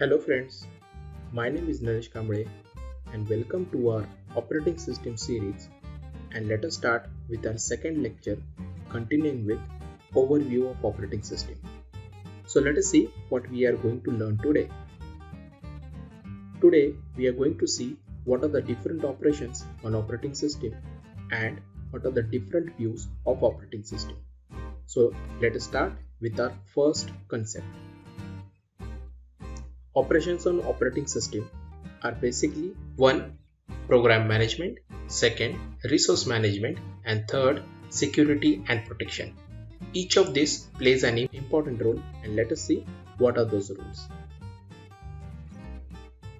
Hello friends, my name is Naresh Kamble and welcome to our operating system series, and let us start with our second lecture continuing with overview of operating system. So let us see what we are going to learn today. Today we are going to see what are the different operations on operating system and what are the different views of operating system. So let us start with our first concept. Operations on operating system are basically 1. Program management, 2. Resource management, and 3. Security and protection. Each of these plays an important role, and let us see what are those roles.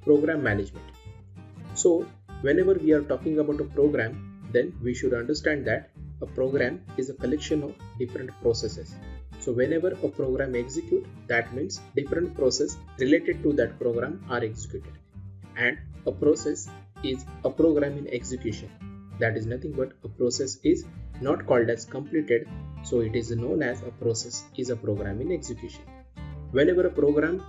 Program management. So whenever we are talking about a program, then we should understand that a program is a collection of different processes. So whenever a program executes, that means different processes related to that program are executed. And a process is a program in execution. That is nothing but a process is not called as completed, so it is known as a process is a program in execution. Whenever a program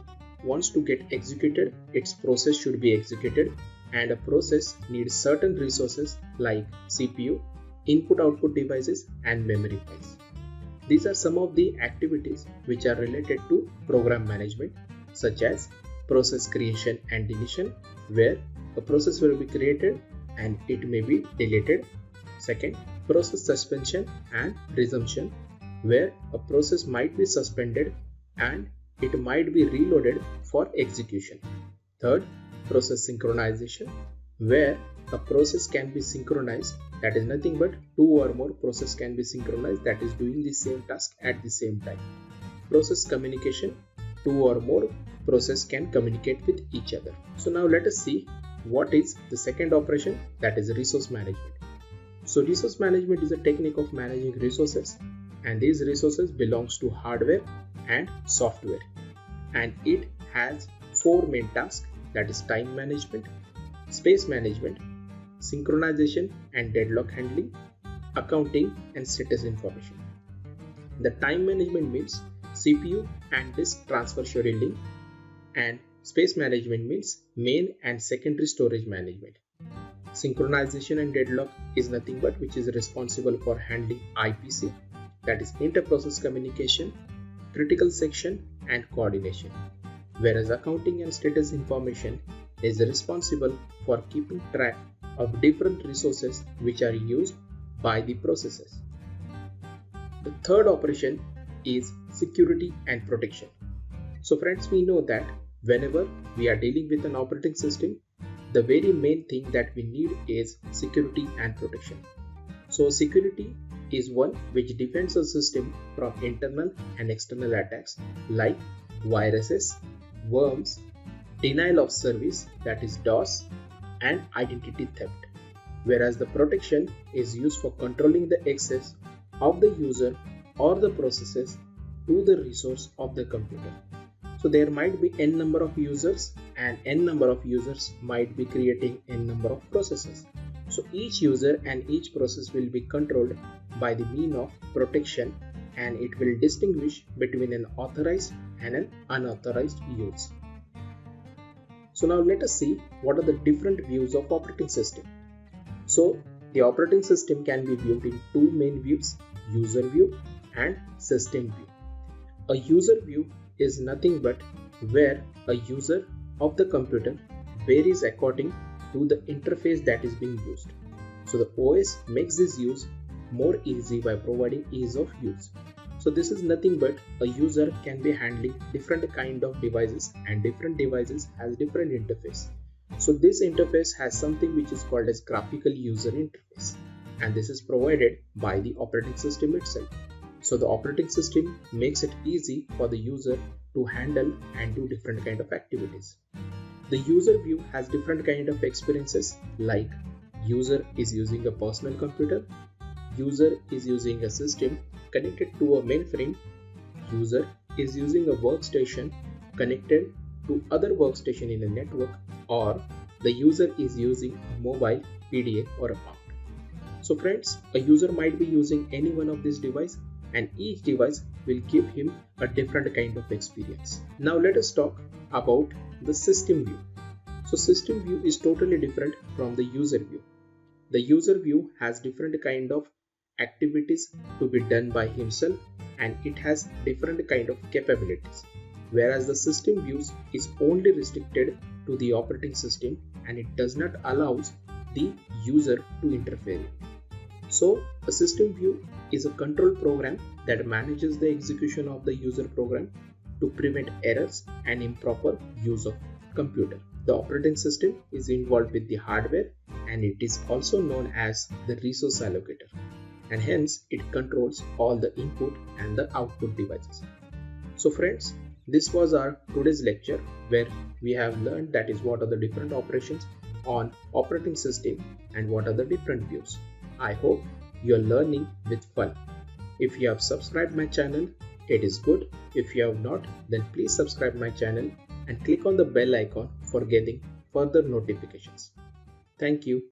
wants to get executed, its process should be executed, and a process needs certain resources like CPU, input-output devices, and memory files. These are some of the activities which are related to program management, such as process creation and deletion, where a process will be created and it may be deleted. 2. Process suspension and resumption, where a process might be suspended and it might be reloaded for execution. 3. Process synchronization, where a process can be synchronized, that is nothing but 2 or more processes can be synchronized, that is doing the same task at the same time. Process communication, 2 or more processes can communicate with each other. So now let us see what is the second operation, that is resource management. So resource management is a technique of managing resources, and these resources belongs to hardware and software, and it has 4 main tasks, that is time management, space management, synchronization and deadlock handling, accounting, and status information. The time management means CPU and disk transfer scheduling, and space management means main and secondary storage management. Synchronization and deadlock is nothing but which is responsible for handling IPC, that is inter-process communication, critical section, and coordination. Whereas accounting and status information is responsible for keeping track of different resources which are used by the processes. The third operation is security and protection. So friends, we know that whenever we are dealing with an operating system, the very main thing that we need is security and protection. So security is one which defends a system from internal and external attacks like viruses, worms, denial of service, that is DOS, and identity theft. Whereas the protection is used for controlling the access of the user or the processes to the resource of the computer. So there might be n number of users, and n number of users might be creating n number of processes. So each user and each process will be controlled by the mean of protection, and it will distinguish between an authorized and an unauthorized use. So now let us see what are the different views of operating system. So the operating system can be viewed in 2 main views, user view and system view. A user view is nothing but where a user of the computer varies according to the interface that is being used. So the OS makes this use more easy by providing ease of use. So this is nothing but a user can be handling different kind of devices, and different devices has different interface. So this interface has something which is called as graphical user interface, and this is provided by the operating system itself. So the operating system makes it easy for the user to handle and do different kind of activities. The user view has different kind of experiences, like user is using a personal computer, user is using a system connected to a mainframe, user is using a workstation connected to other workstation in a network, or the user is using a mobile, PDA, or a POUT. So friends, a user might be using any one of these devices, and each device will give him a different kind of experience. Now let us talk about the system view. So system view is totally different from the user view. The user view has different kind of activities to be done by himself, and it has different kind of capabilities, whereas the system views is only restricted to the operating system and it does not allow the user to interfere. So a system view is a control program that manages the execution of the user program to prevent errors and improper use of computer. The operating system is involved with the hardware, and it is also known as the resource allocator, and hence it controls all the input and the output devices. So friends, this was our today's lecture where we have learned that is what are the different operations on operating system and what are the different views. I hope you are learning with fun. If you have subscribed my channel, it is good. If you have not, then please subscribe my channel and click on the bell icon for getting further notifications. Thank you.